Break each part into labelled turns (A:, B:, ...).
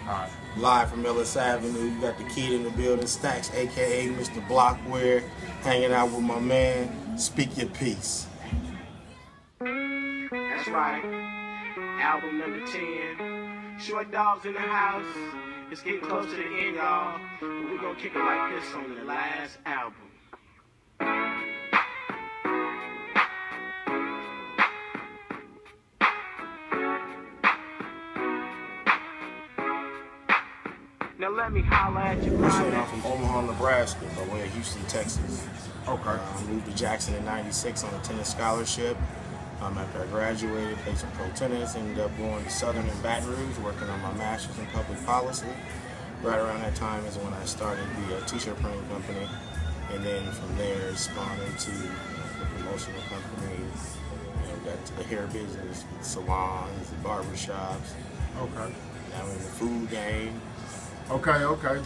A: Alright.
B: Live from Ellis Avenue. You got the kid in the building, STAX, aka Mr. Blockware, hanging out with my man. Speak your piece.
C: That's right. Album number 10. Short dogs in the house. It's getting close to the end, y'all. But we're gonna kick it like this on the last album. Now let me holler at you.
B: I'm from Omaha, Nebraska, by way of Houston, Texas.
A: Okay.
B: Moved to Jackson in '96 on a tennis scholarship. After I graduated, played some pro tennis, ended up going to Southern in Baton Rouge, working on my master's in public policy. Right around that time is when I started the t-shirt printing company, and then from there it spawned into the promotional company. You know, got to the hair business, salons, the barbershops.
A: Okay.
B: Now we're in the food game.
A: Okay.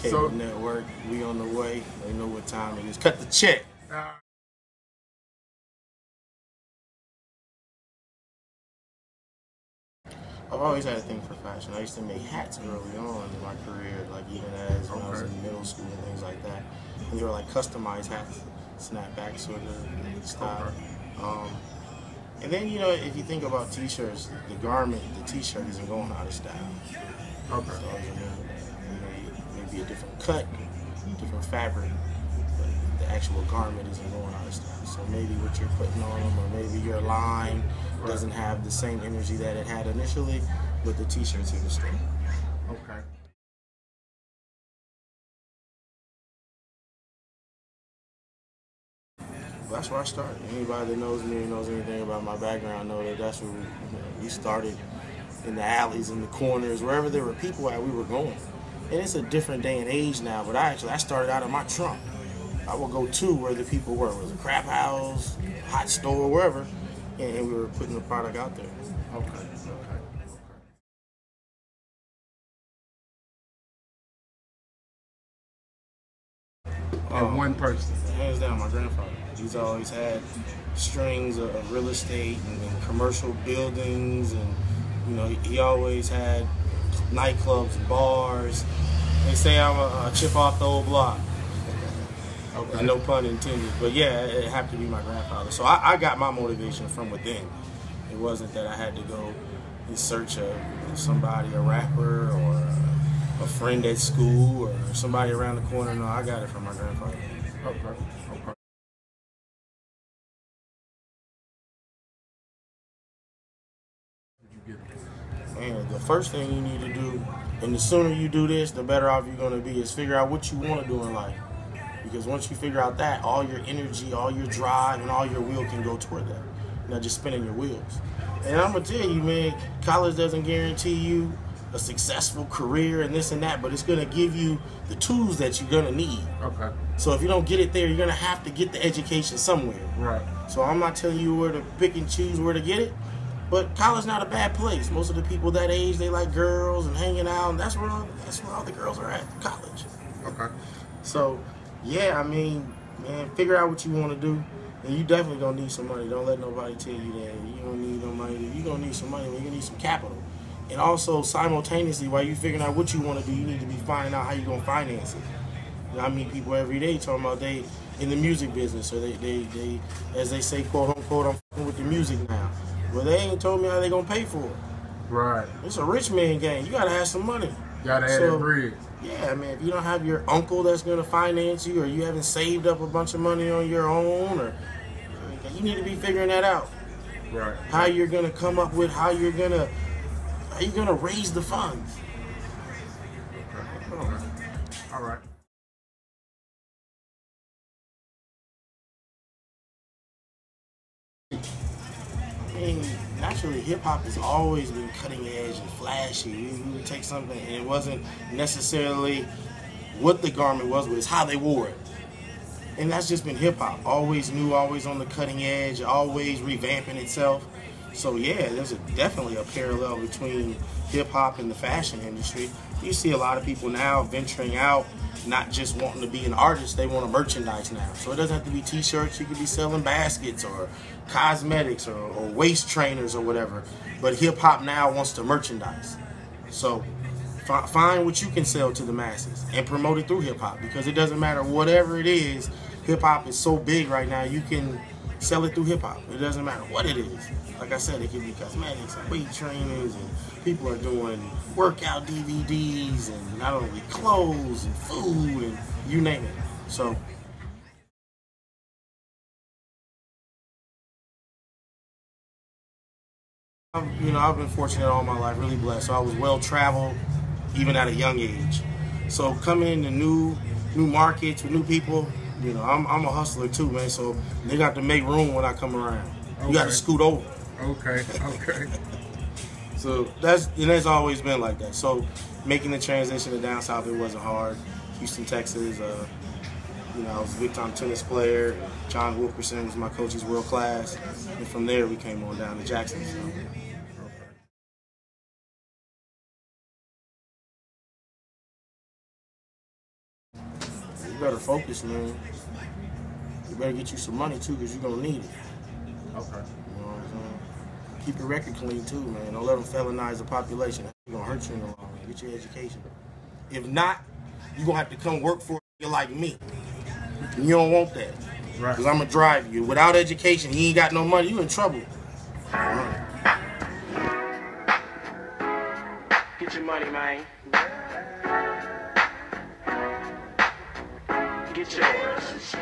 B: Cable network, we on the way. We know what time it is. Cut the check. I've always had a thing for fashion. I used to make hats early on in my career, like even as when I was in middle school and things like that. And they were like customized hats, snapback sort of style. And then, you know, if you think about t-shirts, the garment, the t-shirt isn't going out of style.
A: Okay.
B: So, maybe a different cut, different fabric, but the actual garment isn't going out of style. So maybe what you're putting on them, or maybe your line doesn't have the same energy that it had initially with the t-shirts in the store.
A: Okay.
B: Well, that's where I started. Anybody that knows me or knows anything about my background know that that's where we started, in the alleys, in the corners, wherever there were people at, we were going. And it's a different day and age now, but I started out of my trunk. I would go to where the people were. It was a crap house, hot store, wherever, and we were putting the product out there.
A: Okay. And one person.
B: Hands down, my grandfather. He's always had strings of real estate and commercial buildings, and you know, he always had nightclubs and bars. They say I'm a chip off the old block. Okay. No pun intended, but yeah, it had to be my grandfather. So I got my motivation from within. It wasn't that I had to go in search of somebody, a rapper, or a friend at school, or somebody around the corner. No, I got it from my grandfather.
A: Okay.
B: And the first thing you need to do, and the sooner you do this, the better off you're going to be, is figure out what you want to do in life. Because once you figure out that, all your energy, all your drive, and all your will can go toward that. You're not just spinning your wheels. And I'm going to tell you, man, college doesn't guarantee you a successful career and this and that, but it's going to give you the tools that you're going to need.
A: Okay.
B: So if you don't get it there, you're going to have to get the education somewhere.
A: Right.
B: So I'm not telling you where to pick and choose where to get it, but college not a bad place. Most of the people that age, they like girls and hanging out, and that's where all the girls are at, college.
A: Okay.
B: So, yeah, I mean, man, figure out what you want to do, and you definitely going to need some money. Don't let nobody tell you that you don't need no money. You're going to need some money, you're going to need some capital. And also, simultaneously, while you're figuring out what you want to do, you need to be finding out how you're going to finance it. You know, I meet people every day talking about they in the music business, or they as they say, quote unquote, I'm fucking with the music now. Well, they ain't told me how they going to pay for it.
A: Right.
B: It's a rich man game. You got to have some money.
A: You got to have that bread.
B: Yeah, man, if you don't have your uncle that's going to finance you, or you haven't saved up a bunch of money on your own, or you need to be figuring that out.
A: Right.
B: How you're going to come up with, how you're going to raise the funds.
A: Okay. All right.
B: I mean, naturally, hip-hop has always been cutting edge and flashy. We would take something, and it wasn't necessarily what the garment was, but it's how they wore it. And that's just been hip-hop. Always new, always on the cutting edge, always revamping itself. So yeah, there's definitely a parallel between hip-hop and the fashion industry. You see a lot of people now venturing out, not just wanting to be an artist, they want to merchandise now. So it doesn't have to be t-shirts, you could be selling baskets or cosmetics or waist trainers or whatever. But hip-hop now wants to merchandise. So Find what you can sell to the masses and promote it through hip hop, because it doesn't matter whatever it is. Hip hop is so big right now. You can sell it through hip hop. It doesn't matter what it is. Like I said, it could be cosmetics and weight trainers, and people are doing workout DVDs, and not only clothes and food, and you name it. So. I've been fortunate all my life, really blessed. So I was well traveled, even at a young age. So coming into new markets with new people, I'm a hustler too, man. So they got to make room when I come around. Okay. You got to scoot over.
A: Okay.
B: So that's always been like that. So making the transition to down south, it wasn't hard. Houston, Texas. I was a big-time tennis player. John Wilkerson was my coach. He's world class. And from there, we came on down to Jackson. So. You better focus, man. You better get you some money, too, because you're going to need it.
A: Okay.
B: You know what I'm saying? Keep your record clean, too, man. Don't let them felonize the population. It's going to hurt you in the long run. Get your education. If not, you're going to have to come work for it like me. And you don't want that.
A: Right.
B: Because I'm going to drive you. Without education, you ain't got no money. You in trouble.
C: Get your money, man. Get yours.